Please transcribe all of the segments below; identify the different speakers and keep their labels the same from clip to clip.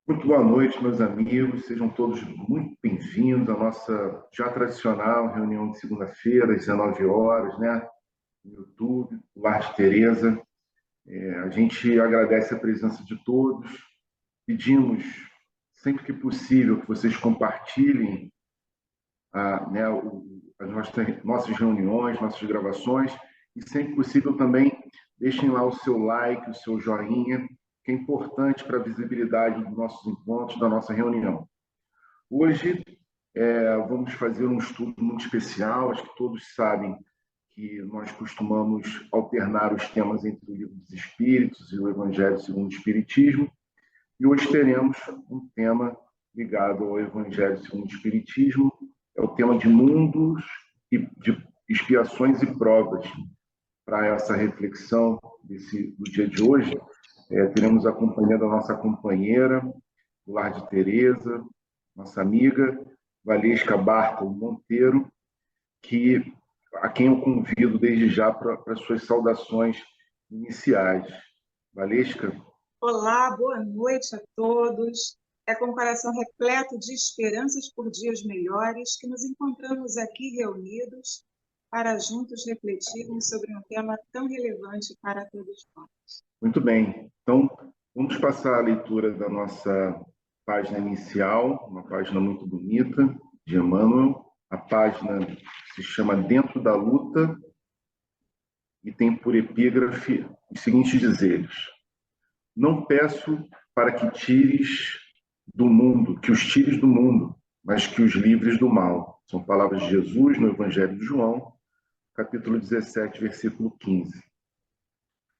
Speaker 1: Muito boa noite, meus amigos. Sejam todos muito bem-vindos à nossa já tradicional reunião de segunda-feira, às 19 horas, né? No YouTube, Lar de Tereza. A gente agradece a presença de todos. Pedimos, sempre que possível, que vocês compartilhem né, as nossas reuniões, nossas gravações, e sempre possível também deixem lá o seu like, o seu joinha, que é importante para a visibilidade dos nossos encontros, da nossa reunião. Hoje vamos fazer um estudo muito especial. Acho que todos sabem que nós costumamos alternar os temas entre o Livro dos Espíritos e o Evangelho segundo o Espiritismo, e hoje teremos um tema ligado ao Evangelho segundo o Espiritismo. É o tema de mundos e de expiações e provas. Para essa reflexão do dia de hoje, teremos a companhia da nossa companheira, do Lar de Tereza, nossa amiga Valesca Bartolo Monteiro, a quem eu convido desde já para as suas saudações iniciais. Valesca?
Speaker 2: Olá, boa noite a todos. É com o coração repleto de esperanças por dias melhores que nos encontramos aqui reunidos para juntos refletirmos sobre um tema tão relevante para todos nós.
Speaker 1: Muito bem. Então, vamos passar a leitura da nossa página inicial, uma página muito bonita, de Emmanuel. A página se chama Dentro da Luta e tem por epígrafe os seguintes dizeres: não peço para que os tires do mundo, mas que os livres do mal. São palavras de Jesus no Evangelho de João, capítulo 17, versículo 15.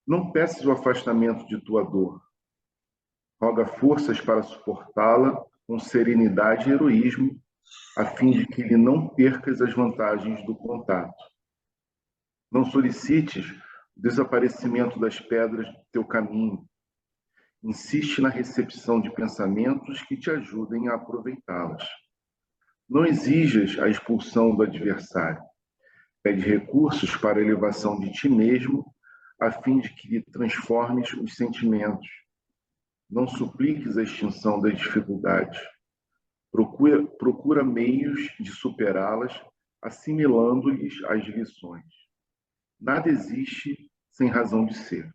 Speaker 1: Não peças o afastamento de tua dor. Roga forças para suportá-la com serenidade e heroísmo, a fim de que lhe não percas as vantagens do contato. Não solicites o desaparecimento das pedras do teu caminho. Insiste na recepção de pensamentos que te ajudem a aproveitá-las. Não exijas a expulsão do adversário. Pede recursos para a elevação de ti mesmo, a fim de que lhe transformes os sentimentos. Não supliques a extinção das dificuldades. Procura meios de superá-las, assimilando-lhes as lições. Nada existe sem razão de ser.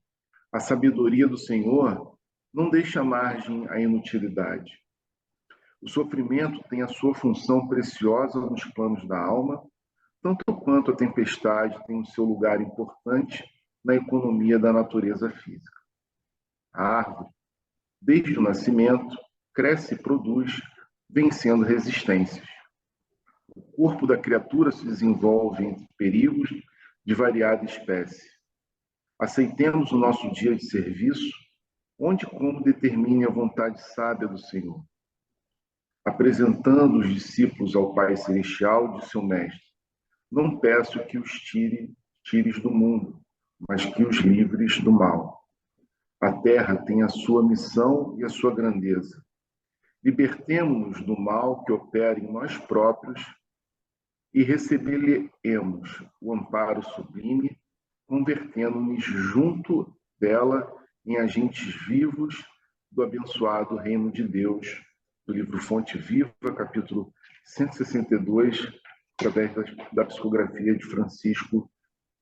Speaker 1: A sabedoria do Senhor não deixa margem à inutilidade. O sofrimento tem a sua função preciosa nos planos da alma, tanto quanto a tempestade tem o seu lugar importante na economia da natureza física. A árvore, desde o nascimento, cresce e produz, vencendo resistências. O corpo da criatura se desenvolve entre perigos de variada espécie. Aceitemos o nosso dia de serviço, onde e como determine a vontade sábia do Senhor. Apresentando os discípulos ao Pai Celestial, de seu Mestre: não peço que os tires do mundo, mas que os livres do mal. A terra tem a sua missão e a sua grandeza. Libertemo-nos do mal que opera em nós próprios e recebê-lo-emos o amparo sublime, convertendo-nos junto dela em agentes vivos do abençoado Reino de Deus, do livro Fonte Viva, capítulo 162, através da psicografia de Francisco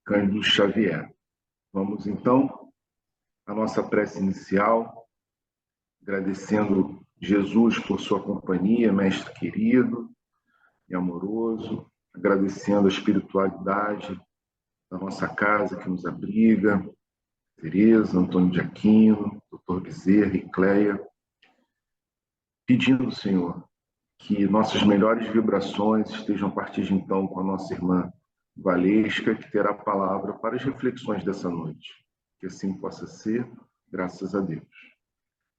Speaker 1: Cândido Xavier. Vamos, então, à nossa prece inicial, agradecendo Jesus por sua companhia, mestre querido e amoroso, agradecendo a espiritualidade da nossa casa que nos abriga, Tereza, Antônio de Aquino, Dr. Bezerra e Cleia, pedindo, Senhor, que nossas melhores vibrações estejam a partir de então com a nossa irmã Valesca, que terá a palavra para as reflexões dessa noite. Que assim possa ser, graças a Deus.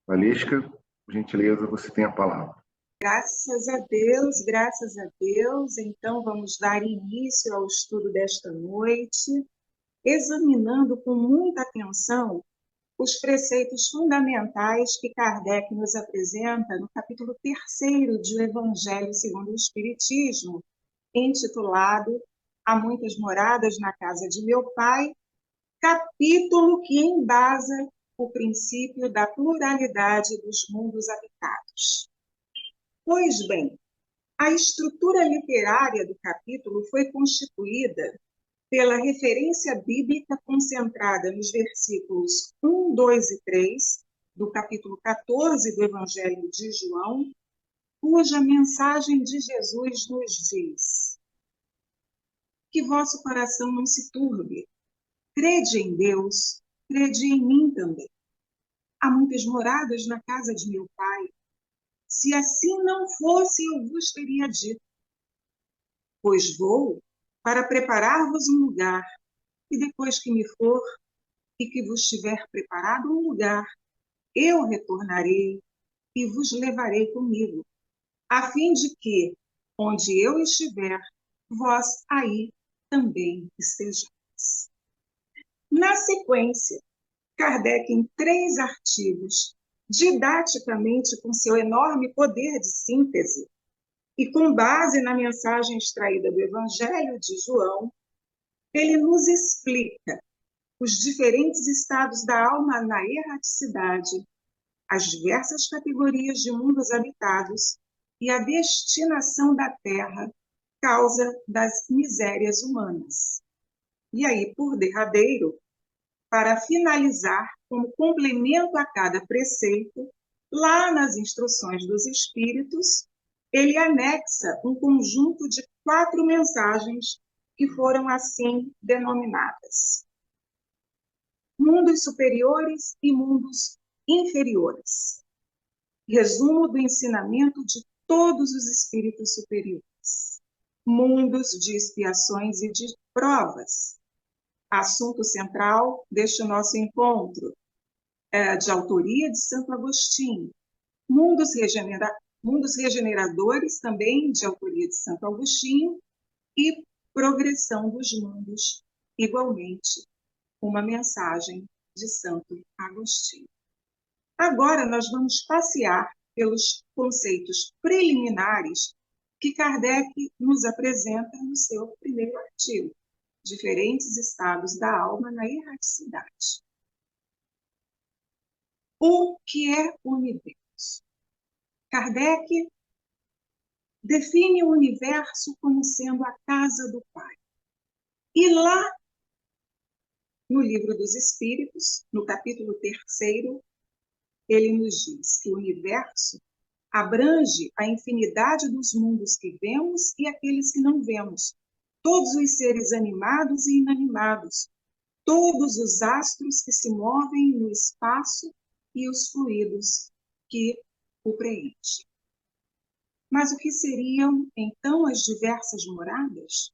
Speaker 1: Valesca, por gentileza, você tem a palavra.
Speaker 2: Graças a Deus, graças a Deus. Então, vamos dar início ao estudo desta noite, examinando com muita atenção os preceitos fundamentais que Kardec nos apresenta no capítulo 3º de O Evangelho segundo o Espiritismo, intitulado Há Muitas Moradas na Casa de Meu Pai, capítulo que embasa o princípio da pluralidade dos mundos habitados. Pois bem, a estrutura literária do capítulo foi constituída pela referência bíblica concentrada nos versículos 1, 2 e 3 do capítulo 14 do Evangelho de João, cuja mensagem de Jesus nos diz: que vosso coração não se turbe, crede em Deus, crede em mim também. Há muitas moradas na casa de meu Pai. Se assim não fosse, eu vos teria dito. Pois vou para preparar-vos um lugar, e depois que me for e que vos tiver preparado um lugar, eu retornarei e vos levarei comigo, a fim de que, onde eu estiver, vós aí também estejais. Na sequência, Kardec, em 3 artigos, didaticamente com seu enorme poder de síntese, e com base na mensagem extraída do Evangelho de João, ele nos explica os diferentes estados da alma na erraticidade, as diversas categorias de mundos habitados e a destinação da Terra, causa das misérias humanas. E aí, por derradeiro, para finalizar, como complemento a cada preceito, lá nas instruções dos Espíritos, ele anexa um conjunto de 4 mensagens que foram assim denominadas: mundos superiores e mundos inferiores. Resumo do ensinamento de todos os espíritos superiores. Mundos de expiações e de provas. Assunto central deste nosso encontro, de autoria de Santo Agostinho. Mundos regeneradores, também de autoria de Santo Agostinho, e progressão dos mundos, igualmente, uma mensagem de Santo Agostinho. Agora nós vamos passear pelos conceitos preliminares que Kardec nos apresenta no seu primeiro artigo, diferentes estados da alma na erraticidade. O que é o universo? Kardec define o universo como sendo a casa do Pai. E lá, no Livro dos Espíritos, no capítulo 3º, ele nos diz que o universo abrange a infinidade dos mundos que vemos e aqueles que não vemos, todos os seres animados e inanimados, todos os astros que se movem no espaço e os fluidos que o preenchem. Mas o que seriam, então, as diversas moradas?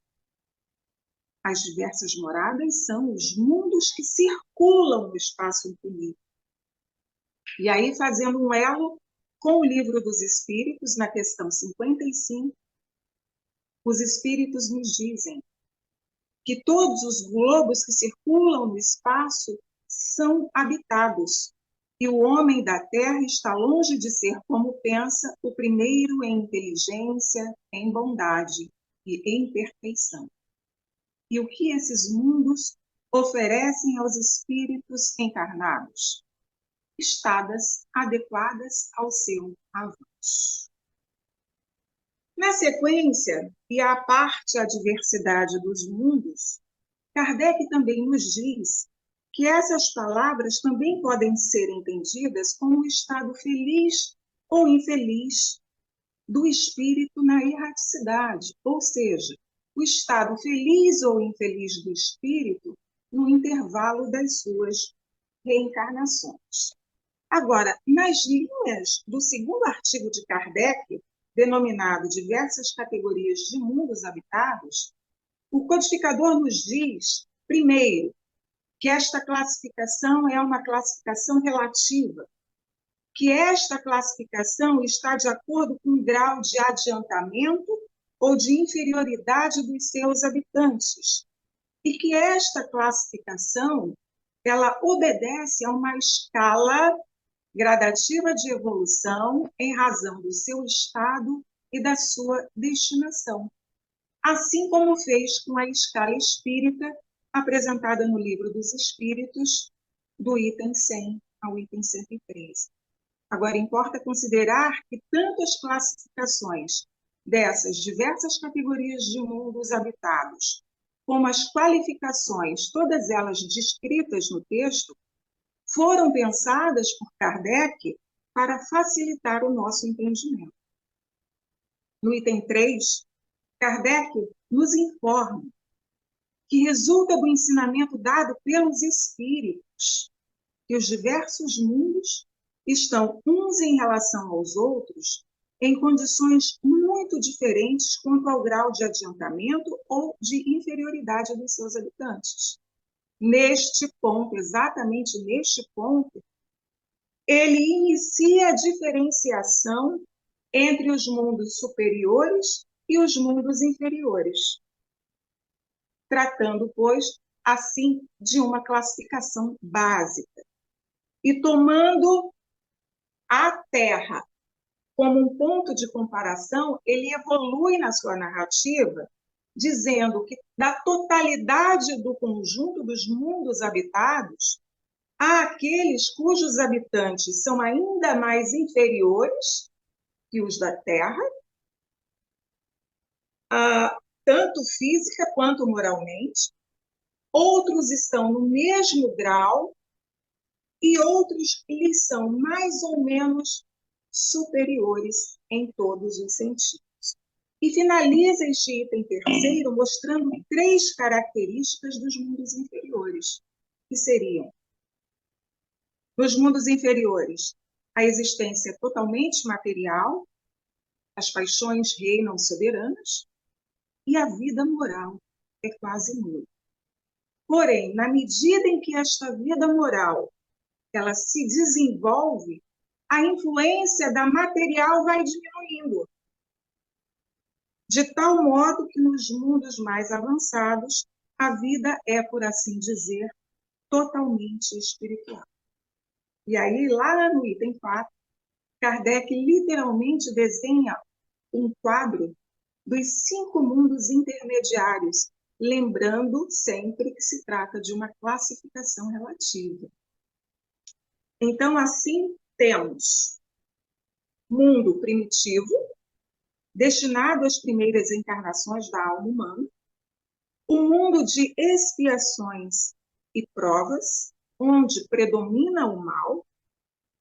Speaker 2: As diversas moradas são os mundos que circulam no espaço infinito. E aí, fazendo um elo com o Livro dos Espíritos, na questão 55, os Espíritos nos dizem que todos os globos que circulam no espaço são habitados, e o homem da Terra está longe de ser, como pensa, o primeiro em inteligência, em bondade e em perfeição. E o que esses mundos oferecem aos espíritos encarnados? Estadas adequadas ao seu avanço. Na sequência, e à parte a diversidade dos mundos, Kardec também nos diz que essas palavras também podem ser entendidas como o estado feliz ou infeliz do espírito na erraticidade, ou seja, o estado feliz ou infeliz do espírito no intervalo das suas reencarnações. Agora, nas linhas do 2º artigo de Kardec, denominado Diversas Categorias de Mundos Habitados, o codificador nos diz, primeiro, que esta classificação é uma classificação relativa, que esta classificação está de acordo com o grau de adiantamento ou de inferioridade dos seus habitantes, e que esta classificação ela obedece a uma escala gradativa de evolução em razão do seu estado e da sua destinação, assim como fez com a escala espírita apresentada no Livro dos Espíritos, do item 100 ao item 113. Agora, importa considerar que tanto as classificações dessas diversas categorias de mundos habitados, como as qualificações, todas elas descritas no texto, foram pensadas por Kardec para facilitar o nosso entendimento. No item 3, Kardec nos informa que resulta do ensinamento dado pelos espíritos que os diversos mundos estão uns em relação aos outros em condições muito diferentes quanto ao grau de adiantamento ou de inferioridade dos seus habitantes. Neste ponto, exatamente neste ponto, ele inicia a diferenciação entre os mundos superiores e os mundos inferiores, tratando, pois, assim, de uma classificação básica. E tomando a Terra como um ponto de comparação, ele evolui na sua narrativa, dizendo que da totalidade do conjunto dos mundos habitados, há aqueles cujos habitantes são ainda mais inferiores que os da Terra, tanto física quanto moralmente, outros estão no mesmo grau e outros lhes são mais ou menos superiores em todos os sentidos. E finaliza este item terceiro mostrando 3 características dos mundos inferiores, que seriam, nos mundos inferiores, a existência totalmente material, as paixões reinam soberanas e a vida moral é quase nula. Porém, na medida em que esta vida moral ela se desenvolve, a influência da material vai diminuindo, de tal modo que nos mundos mais avançados, a vida é, por assim dizer, totalmente espiritual. E aí, lá no item 4, Kardec literalmente desenha um quadro dos 5 mundos intermediários, lembrando sempre que se trata de uma classificação relativa. Então, assim, temos mundo primitivo, destinado às primeiras encarnações da alma humana, o mundo de expiações e provas, onde predomina o mal,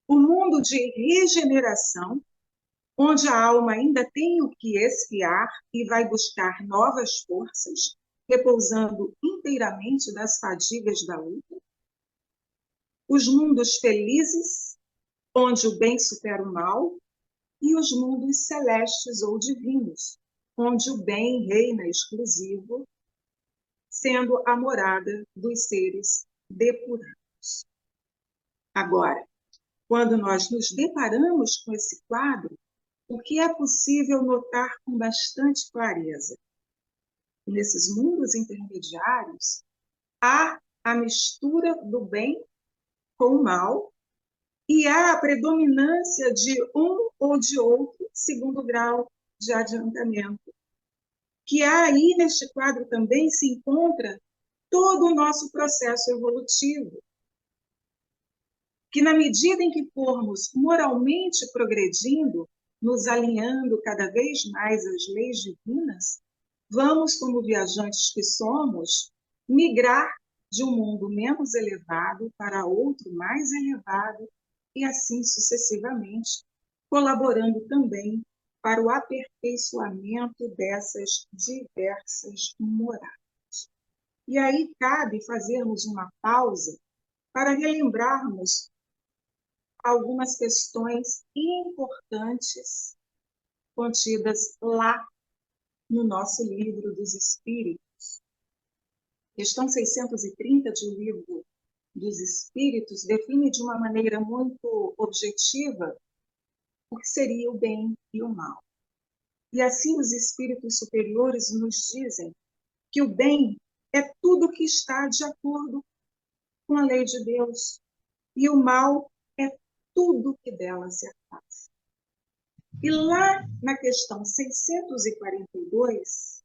Speaker 2: o mundo de regeneração, onde a alma ainda tem o que expiar e vai buscar novas forças, repousando inteiramente das fadigas da luta, os mundos felizes, onde o bem supera o mal, e os mundos celestes ou divinos, onde o bem reina exclusivo, sendo a morada dos seres depurados. Agora, quando nós nos deparamos com esse quadro, o que é possível notar com bastante clareza? Nesses mundos intermediários, há a mistura do bem com o mal e há a predominância de um ou de outro segundo grau de adiantamento. Que aí, neste quadro, também se encontra todo o nosso processo evolutivo. Que na medida em que formos moralmente progredindo, nos alinhando cada vez mais às leis divinas, vamos, como viajantes que somos, migrar de um mundo menos elevado para outro mais elevado e assim sucessivamente, colaborando também para o aperfeiçoamento dessas diversas morais. E aí cabe fazermos uma pausa para relembrarmos algumas questões importantes contidas lá no nosso Livro dos Espíritos. Questão 630 do Livro dos Espíritos define de uma maneira muito objetiva o que seria o bem e o mal. E assim os espíritos superiores nos dizem que o bem é tudo que está de acordo com a lei de Deus e o mal é tudo que dela se afasta. E lá na questão 642,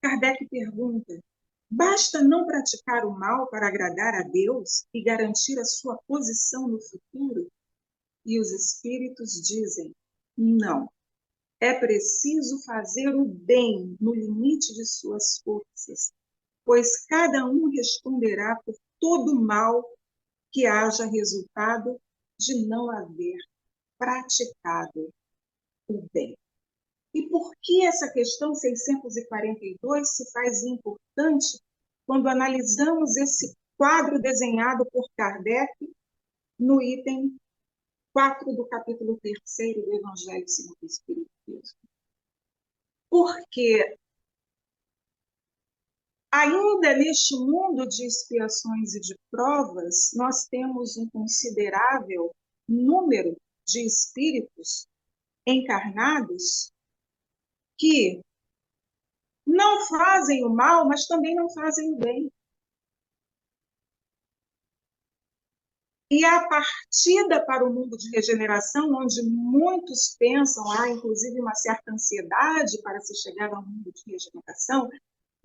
Speaker 2: Kardec pergunta Basta não praticar o mal para agradar a Deus e garantir a sua posição no futuro? E os espíritos dizem: não, é preciso fazer o bem no limite de suas forças, pois cada um responderá por todo o mal que haja resultado de não haver praticado o bem. E por que essa questão 642 se faz importante quando analisamos esse quadro desenhado por Kardec no item 4 do capítulo 3º do Evangelho segundo o Espiritismo? Porque ainda neste mundo de expiações e de provas, nós temos um considerável número de espíritos encarnados que não fazem o mal, mas também não fazem o bem. E a partida para o mundo de regeneração, onde muitos pensam, há inclusive uma certa ansiedade para se chegar ao mundo de regeneração,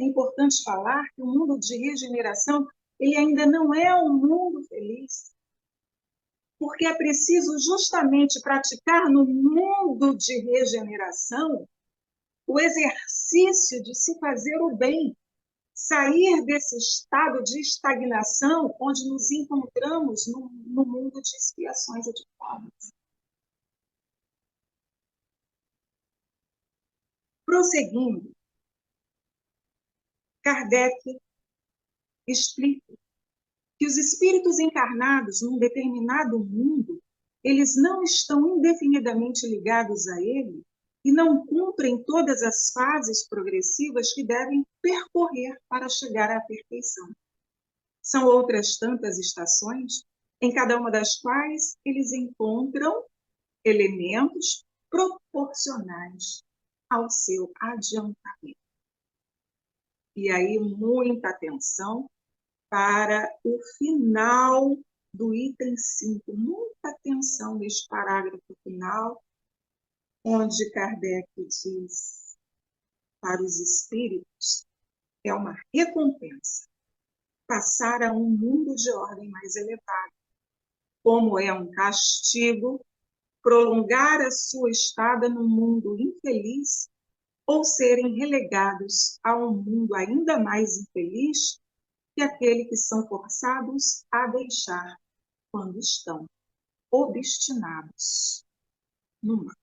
Speaker 2: é importante falar que o mundo de regeneração ele ainda não é um mundo feliz, porque é preciso justamente praticar no mundo de regeneração o exercício de se fazer o bem, sair desse estado de estagnação onde nos encontramos no mundo de expiações e de provas. Prosseguindo, Kardec explica que os espíritos encarnados num determinado mundo, eles não estão indefinidamente ligados a ele e não cumprem todas as fases progressivas que devem percorrer para chegar à perfeição. São outras tantas estações, em cada uma das quais eles encontram elementos proporcionais ao seu adiantamento. E aí, muita atenção para o final do item 5. Muita atenção neste parágrafo final, onde Kardec diz para os espíritos é uma recompensa passar a um mundo de ordem mais elevada, como é um castigo prolongar a sua estada no mundo infeliz ou serem relegados a um mundo ainda mais infeliz que aquele que são forçados a deixar quando estão obstinados no mal.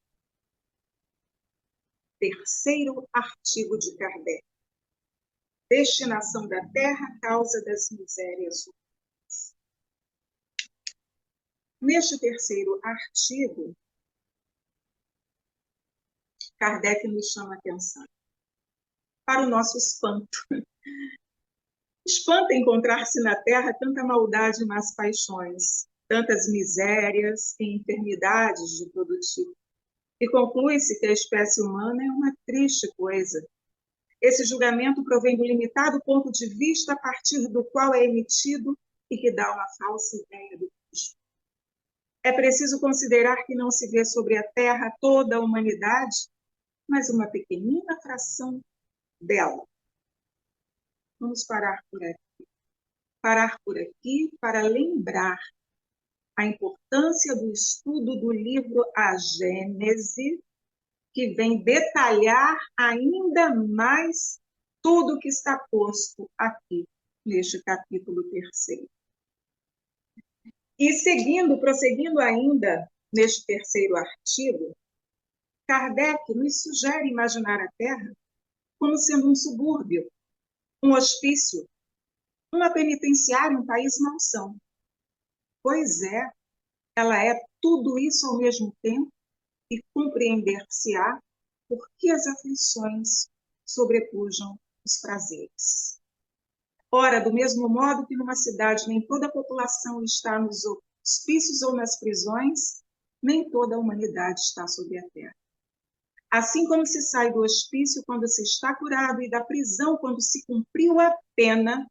Speaker 2: Terceiro artigo de Kardec. Destinação da terra, causa das misérias humanas. Neste terceiro artigo, Kardec nos chama a atenção para o nosso espanto. Espanta encontrar-se na terra tanta maldade e más paixões, tantas misérias e enfermidades de todo tipo. E conclui-se que a espécie humana é uma triste coisa. Esse julgamento provém do limitado ponto de vista a partir do qual é emitido e que dá uma falsa ideia do justo. É preciso considerar que não se vê sobre a terra toda a humanidade, mas uma pequenina fração dela. Vamos parar por aqui. Parar por aqui para lembrar a importância do estudo do livro A Gênese, que vem detalhar ainda mais tudo o que está posto aqui, neste capítulo 3º. E prosseguindo ainda neste terceiro artigo, Kardec nos sugere imaginar a Terra como sendo um subúrbio, um hospício, uma penitenciária, um país malsão. Pois é, ela é tudo isso ao mesmo tempo e compreender-se-á por que as aflições sobrepujam os prazeres. Ora, do mesmo modo que numa cidade nem toda a população está nos hospícios ou nas prisões, nem toda a humanidade está sobre a terra. Assim como se sai do hospício quando se está curado e da prisão quando se cumpriu a pena,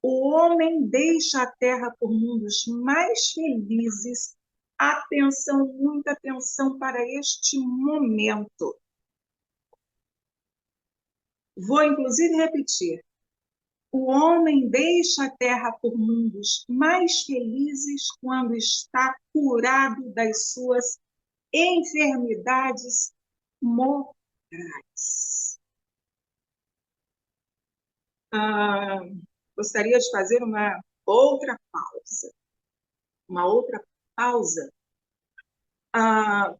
Speaker 2: o homem deixa a terra por mundos mais felizes. Atenção, muita atenção para este momento. Vou, inclusive, repetir. O homem deixa a terra por mundos mais felizes quando está curado das suas enfermidades morais. Gostaria de fazer uma outra pausa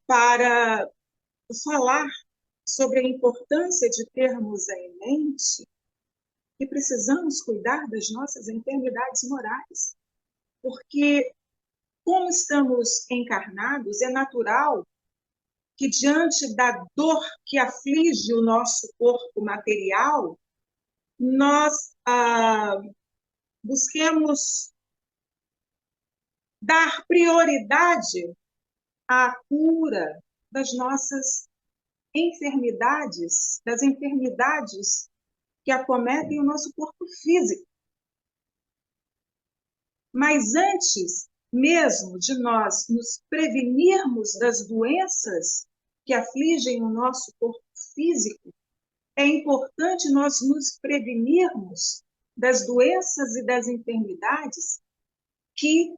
Speaker 2: para falar sobre a importância de termos em mente que precisamos cuidar das nossas enfermidades morais, porque, como estamos encarnados, é natural que, diante da dor que aflige o nosso corpo material, nós busquemos dar prioridade à cura das nossas enfermidades, das enfermidades que acometem o nosso corpo físico. Mas antes mesmo de nós nos prevenirmos das doenças que afligem o nosso corpo físico, é importante nós nos prevenirmos das doenças e das enfermidades que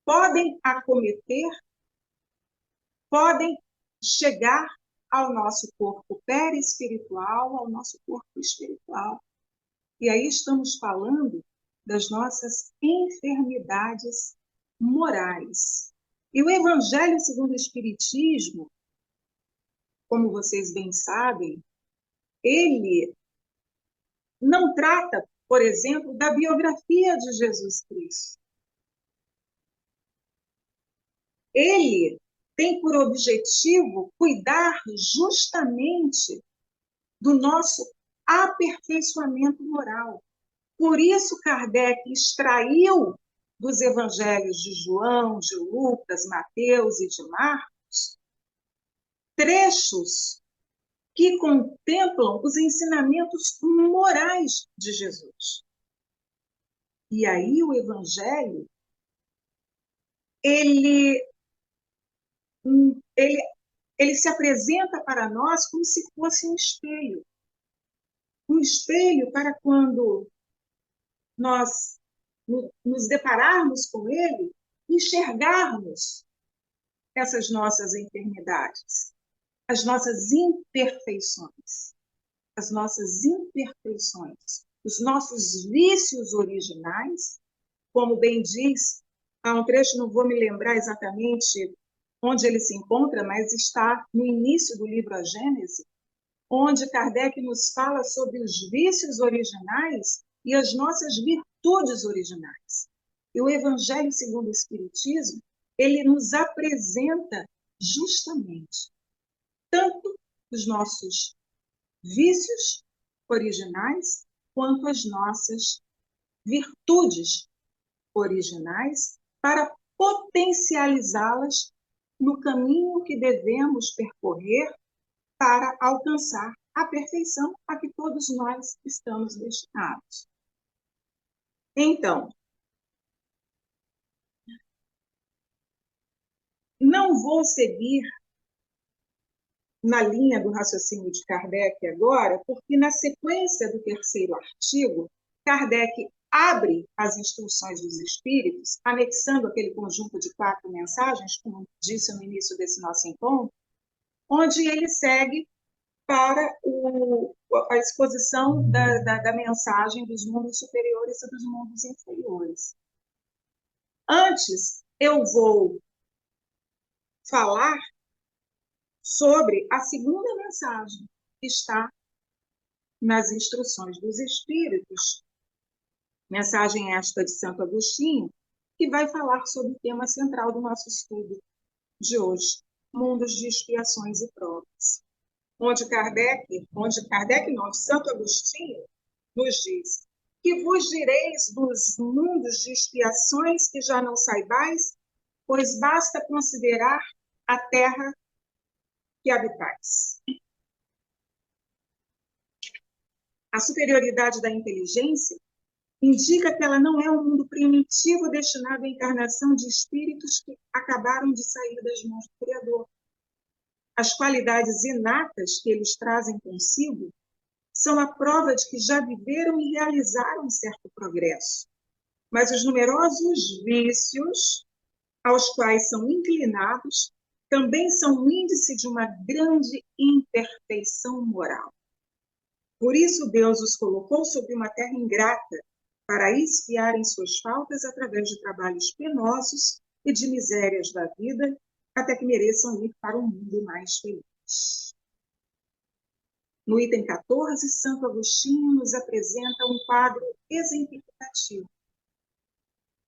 Speaker 2: podem acometer, podem chegar ao nosso corpo perispiritual, ao nosso corpo espiritual. E aí estamos falando das nossas enfermidades morais. E o Evangelho segundo o Espiritismo, como vocês bem sabem, ele não trata, por exemplo, da biografia de Jesus Cristo. Ele tem por objetivo cuidar justamente do nosso aperfeiçoamento moral. Por isso, Kardec extraiu dos evangelhos de João, de Lucas, Mateus e de Marcos trechos que contemplam os ensinamentos morais de Jesus. E aí o evangelho, ele se apresenta para nós como se fosse um espelho. Um espelho para quando nós nos depararmos com ele, enxergarmos essas nossas enfermidades, as nossas imperfeições, os nossos vícios originais, como bem diz, há um trecho, não vou me lembrar exatamente onde ele se encontra, mas está no início do livro A Gênese, onde Kardec nos fala sobre os vícios originais e as nossas virtudes originais. E o Evangelho segundo o Espiritismo, ele nos apresenta justamente tanto os nossos vícios originais quanto as nossas virtudes originais para potencializá-las no caminho que devemos percorrer para alcançar a perfeição a que todos nós estamos destinados. Então, não vou seguir na linha do raciocínio de Kardec agora, porque na sequência do terceiro artigo, Kardec abre as instruções dos espíritos, anexando aquele conjunto de 4 mensagens, como disse no início desse nosso encontro, onde ele segue para a exposição da mensagem dos mundos superiores e dos mundos inferiores. Antes, eu vou falar sobre a segunda mensagem que está nas instruções dos Espíritos, mensagem esta de Santo Agostinho, que vai falar sobre o tema central do nosso estudo de hoje, mundos de expiações e provas. Onde Santo Agostinho nos diz que vos direis dos mundos de expiações que já não saibais, pois basta considerar a terra que habitais. A superioridade da inteligência indica que ela não é um mundo primitivo destinado à encarnação de espíritos que acabaram de sair das mãos do Criador. As qualidades inatas que eles trazem consigo são a prova de que já viveram e realizaram um certo progresso. Mas os numerosos vícios aos quais são inclinados também são um índice de uma grande imperfeição moral. Por isso Deus os colocou sobre uma terra ingrata, para expiarem suas faltas através de trabalhos penosos e de misérias da vida, até que mereçam ir para um mundo mais feliz. No item 14, Santo Agostinho nos apresenta um quadro exemplificativo.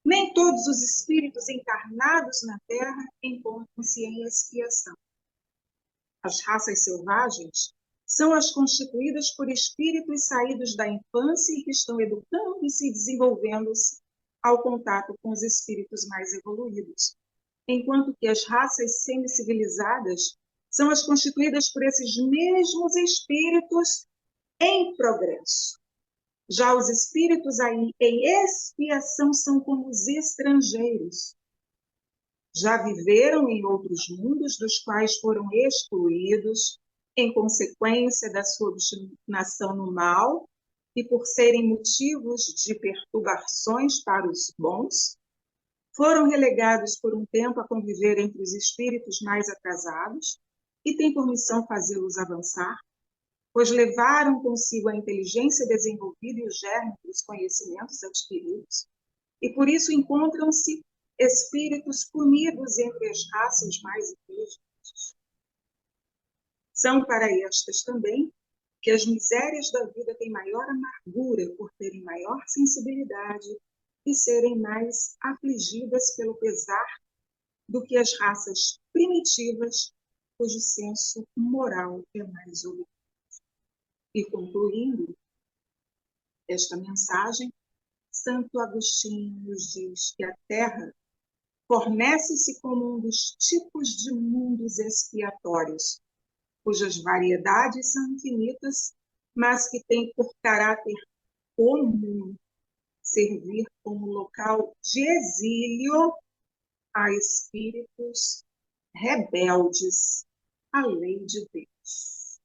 Speaker 2: Nem todos os espíritos encarnados na Terra encontram-se em expiação. As raças selvagens são as constituídas por espíritos saídos da infância e que estão educando-se e desenvolvendo-se ao contato com os espíritos mais evoluídos, enquanto que as raças semicivilizadas são as constituídas por esses mesmos espíritos em progresso. Já os espíritos aí em expiação são como os estrangeiros. Já viveram em outros mundos dos quais foram excluídos em consequência da sua obstinação no mal e por serem motivos de perturbações para os bons, foram relegados por um tempo a conviver entre os espíritos mais atrasados e têm por missão fazê-los avançar, pois levaram consigo a inteligência desenvolvida e o germe dos conhecimentos adquiridos, e por isso encontram-se espíritos punidos entre as raças mais inteligentes. São para estas também que as misérias da vida têm maior amargura por terem maior sensibilidade e serem mais afligidas pelo pesar do que as raças primitivas, cujo senso moral é mais obediente. E concluindo esta mensagem, Santo Agostinho nos diz que a Terra fornece-se como um dos tipos de mundos expiatórios, cujas variedades são infinitas, mas que tem por caráter comum servir como local de exílio a espíritos rebeldes à lei de Deus.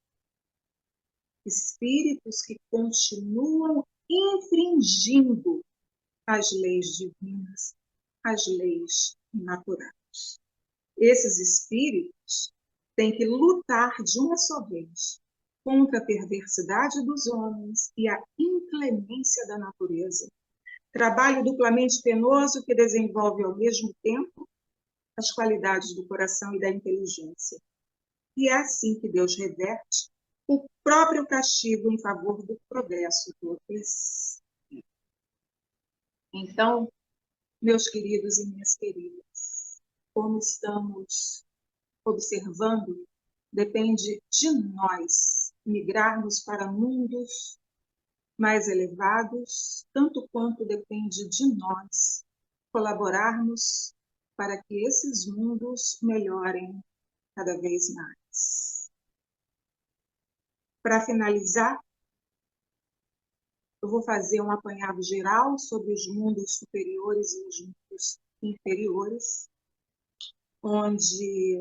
Speaker 2: Espíritos que continuam infringindo as leis divinas, as leis naturais. Esses espíritos têm que lutar de uma só vez contra a perversidade dos homens e a inclemência da natureza. Trabalho duplamente penoso que desenvolve ao mesmo tempo as qualidades do coração e da inteligência. E é assim que Deus reverte o próprio castigo em favor do progresso do espírito. Então, meus queridos e minhas queridas, como estamos observando, depende de nós migrarmos para mundos mais elevados, tanto quanto depende de nós colaborarmos para que esses mundos melhorem cada vez mais. Para finalizar, eu vou fazer um apanhado geral sobre os mundos superiores e os mundos inferiores, onde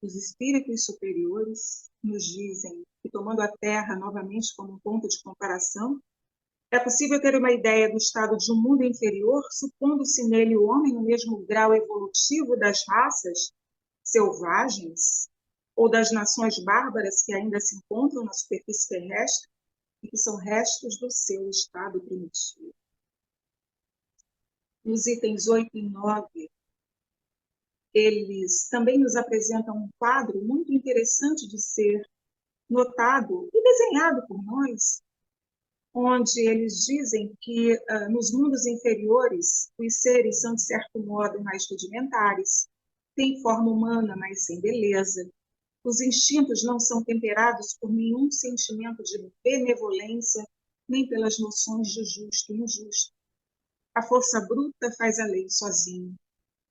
Speaker 2: os espíritos superiores nos dizem que, tomando a Terra novamente como um ponto de comparação, é possível ter uma ideia do estado de um mundo inferior, supondo-se nele o homem no mesmo grau evolutivo das raças selvagens ou das nações bárbaras que ainda se encontram na superfície terrestre e que são restos do seu estado primitivo. Nos itens 8 e 9, eles também nos apresentam um quadro muito interessante de ser notado e desenhado por nós, onde eles dizem que nos mundos inferiores os seres são, de certo modo, mais rudimentares, têm forma humana, mas sem beleza. Os instintos não são temperados por nenhum sentimento de benevolência, nem pelas noções de justo e injusto. A força bruta faz a lei sozinha.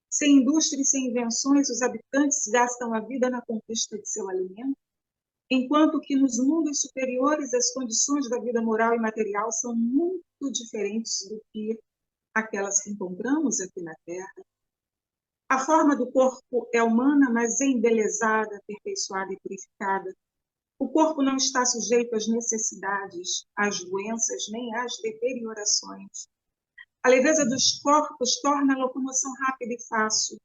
Speaker 2: Sem indústria e sem invenções, os habitantes gastam a vida na conquista de seu alimento, enquanto que nos mundos superiores as condições da vida moral e material são muito diferentes do que aquelas que encontramos aqui na Terra. A forma do corpo é humana, mas é embelezada, aperfeiçoada e purificada O corpo não está sujeito às necessidades, às doenças, nem às deteriorações. A leveza dos corpos torna a locomoção rápida e fácil.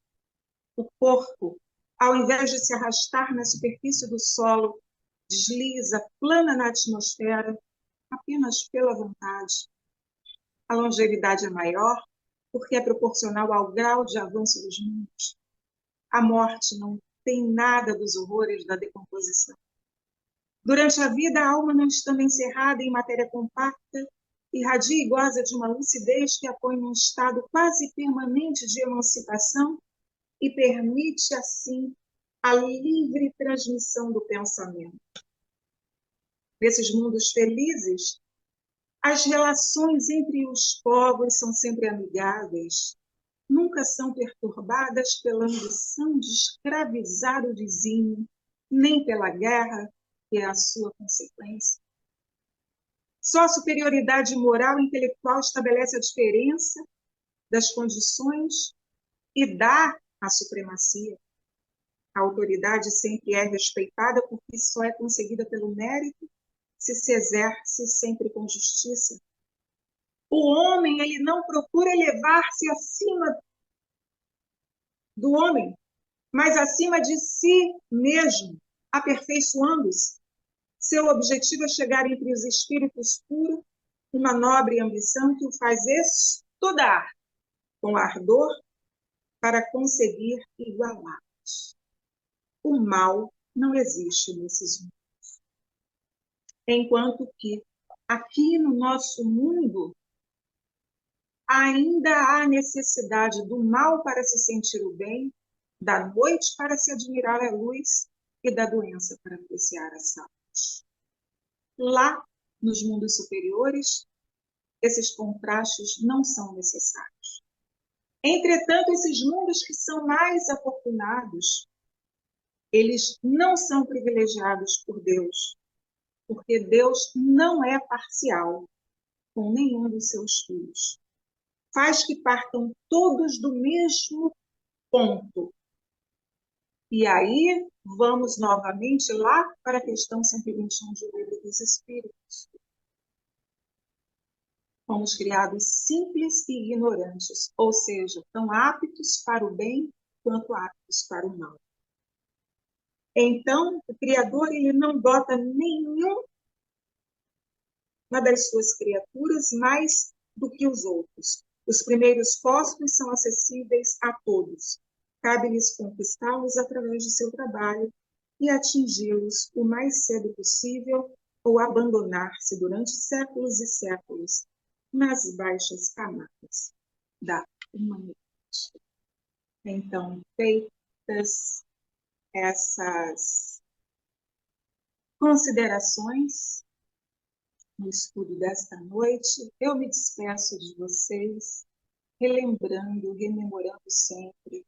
Speaker 2: O corpo, ao invés de se arrastar na superfície do solo, desliza, plana na atmosfera, apenas pela vontade. A longevidade é maior porque é proporcional ao grau de avanço dos mundos. A morte não tem nada dos horrores da decomposição. Durante a vida, a alma, não estando encerrada em matéria compacta, irradia e goza de uma lucidez que a põe num estado quase permanente de emancipação e permite, assim, a livre transmissão do pensamento. Nesses mundos felizes, as relações entre os povos são sempre amigáveis, nunca são perturbadas pela ambição de escravizar o vizinho, nem pela guerra, que é a sua consequência. Só a superioridade moral e intelectual estabelece a diferença das condições e dá a supremacia. A autoridade sempre é respeitada porque só é conseguida pelo mérito se exerce sempre com justiça. O homem, ele não procura elevar-se acima do homem, mas acima de si mesmo, aperfeiçoando-se. Seu objetivo é chegar entre os espíritos puros, uma nobre ambição que o faz estudar com ardor para conseguir igualar-os. O mal não existe nesses mundos. Enquanto que aqui no nosso mundo ainda há necessidade do mal para se sentir o bem, da noite para se admirar a luz e da doença para apreciar a saúde. Lá, nos mundos superiores, esses contrastes não são necessários. Entretanto, esses mundos que são mais afortunados, eles não são privilegiados por Deus, porque Deus não é parcial com nenhum dos seus filhos. Faz que partam todos do mesmo ponto. E aí, vamos novamente lá para a questão 121 do Livro dos Espíritos. Fomos criados simples e ignorantes, ou seja, tão aptos para o bem quanto aptos para o mal. Então, o Criador, ele não dota nenhuma das suas criaturas mais do que os outros. Os primeiros postos são acessíveis a todos. Cabe-lhes conquistá-los através de seu trabalho e atingi-los o mais cedo possível ou abandonar-se durante séculos e séculos nas baixas camadas da humanidade. Então, feitas essas considerações no estudo desta noite, eu me despeço de vocês, rememorando sempre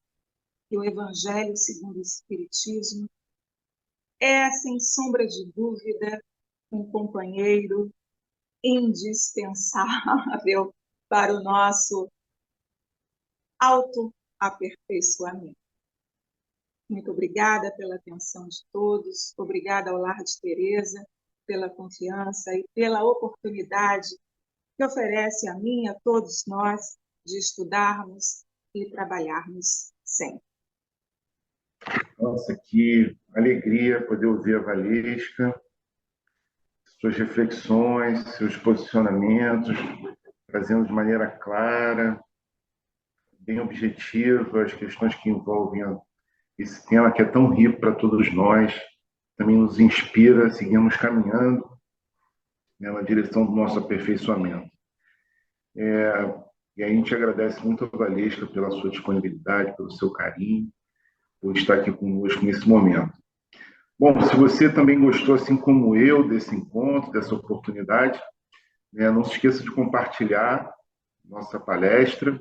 Speaker 2: que o Evangelho segundo o Espiritismo é, sem sombra de dúvida, um companheiro indispensável para o nosso autoaperfeiçoamento. Muito obrigada pela atenção de todos, obrigada ao Lar de Teresa pela confiança e pela oportunidade que oferece a mim e a todos nós de estudarmos e trabalharmos sempre.
Speaker 1: Nossa, que alegria poder ouvir a Valesca, suas reflexões, seus posicionamentos, trazendo de maneira clara, bem objetiva, as questões que envolvem esse tema que é tão rico para todos nós, também nos inspira a seguirmos caminhando, né, na direção do nosso aperfeiçoamento. E a gente agradece muito a Valesca pela sua disponibilidade, pelo seu carinho, por estar aqui conosco nesse momento. Bom, se você também gostou, assim como eu, desse encontro, dessa oportunidade, né, não se esqueça de compartilhar nossa palestra,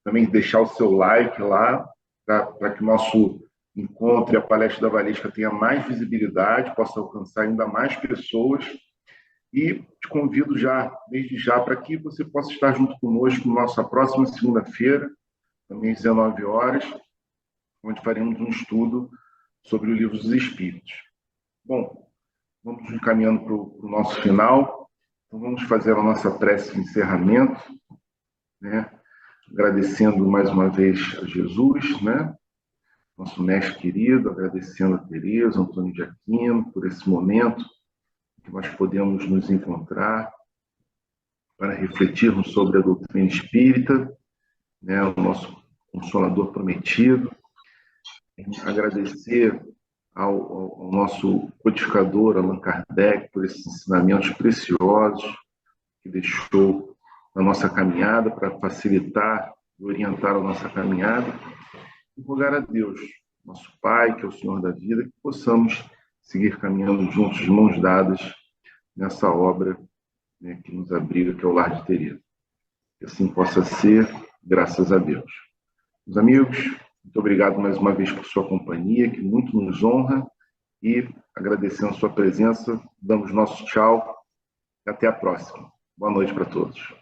Speaker 1: também deixar o seu like lá, para que o nosso encontro e a palestra da Valesca tenha mais visibilidade, possa alcançar ainda mais pessoas. E te convido desde já, para que você possa estar junto conosco na nossa próxima segunda-feira, também às 19 horas, onde faremos um estudo sobre o Livro dos Espíritos. Bom, Vamos encaminhando para o nosso final. Então, vamos fazer a nossa prece de encerramento, né? Agradecendo mais uma vez a Jesus, né? Nosso mestre querido, agradecendo a Tereza, Antônio de Aquino, por esse momento que nós podemos nos encontrar para refletirmos sobre a doutrina espírita, né? O nosso Consolador prometido. Agradecer ao nosso codificador, Allan Kardec, por esses ensinamentos preciosos que deixou na nossa caminhada para facilitar e orientar a nossa caminhada. E rogar a Deus, nosso Pai, que é o Senhor da vida, que possamos seguir caminhando juntos, de mãos dadas, nessa obra, né, que nos abriga, que é o Lar de Tereza. Que assim possa ser, graças a Deus. Meus amigos, muito obrigado mais uma vez por sua companhia, que muito nos honra, e agradecendo a sua presença, damos nosso tchau e até a próxima. Boa noite para todos.